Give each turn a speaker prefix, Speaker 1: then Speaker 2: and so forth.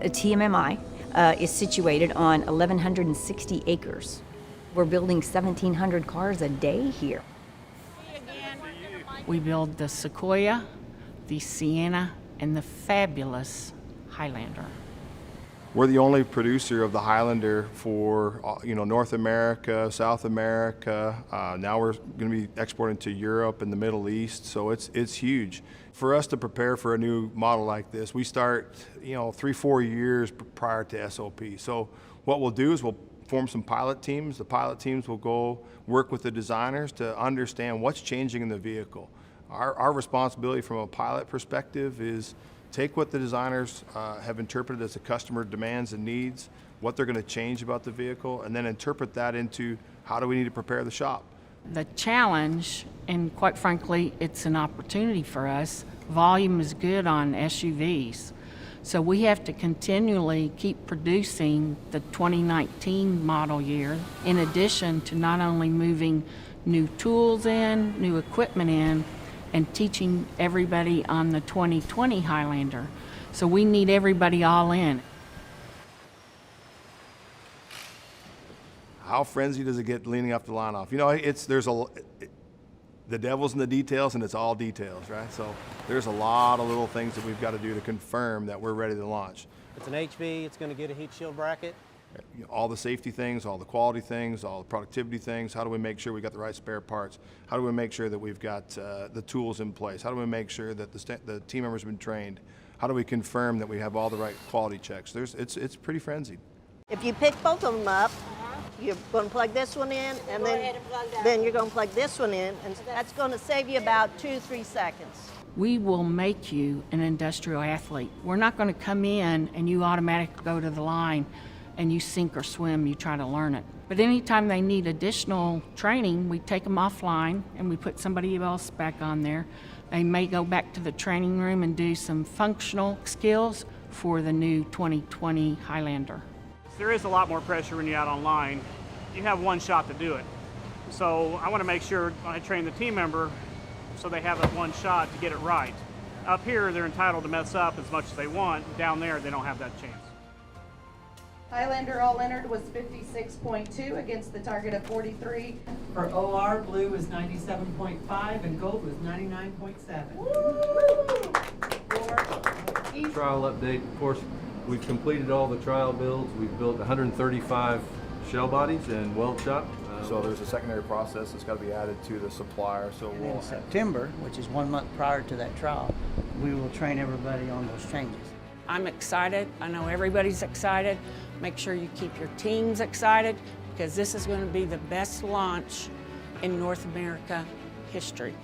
Speaker 1: TMMI is situated on 1,160 acres. We're building 1,700 cars a day here.
Speaker 2: We build the Sequoia, the Sienna, and the fabulous Highlander.
Speaker 3: We're the only producer of the Highlander for North America, South America. Now we're going to be exporting to Europe and the Middle East, so it's huge. For us to prepare for a new model like this, we start 3-4 years prior to SOP. So what we'll do is we'll form some pilot teams. The pilot teams will go work with the designers to understand what's changing in the vehicle. Our responsibility from a pilot perspective is take what the designers have interpreted as the customer demands and needs, what they're going to change about the vehicle, and then interpret that into how do we need to prepare the shop.
Speaker 2: The challenge, and quite frankly, it's an opportunity for us, volume is good on SUVs. So we have to continually keep producing the 2019 model year, in addition to not only moving new tools in, new equipment in, and teaching everybody on the 2020 Highlander. So we need everybody all in.
Speaker 3: How frenzied does it get leaning up the line off? The devil's in the details, and it's all details, right? So there's a lot of little things that we've got to do to confirm that we're ready to launch.
Speaker 4: It's an HV, it's going to get a heat shield bracket.
Speaker 3: All the safety things, all the quality things, all the productivity things. How do we make sure we got the right spare parts? How do we make sure that we've got the tools in place? How do we make sure that the team members have been trained? How do we confirm that we have all the right quality checks? It's pretty frenzied.
Speaker 5: If you pick both of them up, you're going to plug this one in, and then you're going to plug this one in, and that's going to save you about 2-3 seconds.
Speaker 2: We will make you an industrial athlete. We're not going to come in and you automatically go to the line and you sink or swim, you try to learn it. But anytime they need additional training, we take them offline and we put somebody else back on there. They may go back to the training room and do some functional skills for the new 2020 Highlander.
Speaker 6: There is a lot more pressure when you're out online. You have one shot to do it. So I want to make sure I train the team member so they have that one shot to get it right. Up here, they're entitled to mess up as much as they want. Down there, they don't have that chance.
Speaker 7: Highlander all entered was 56.2 against the target of 43.
Speaker 8: For OR, blue was 97.5 and gold was 99.7.
Speaker 9: Trial update, of course, we've completed all the trial builds. We've built 135 shell bodies and weld shop.
Speaker 3: So there's a secondary process that's got to be added to the supplier. So
Speaker 10: and in September, which is 1 month prior to that trial, we will train everybody on those changes.
Speaker 2: I'm excited. I know everybody's excited. Make sure you keep your teams excited, because this is going to be the best launch in North America history.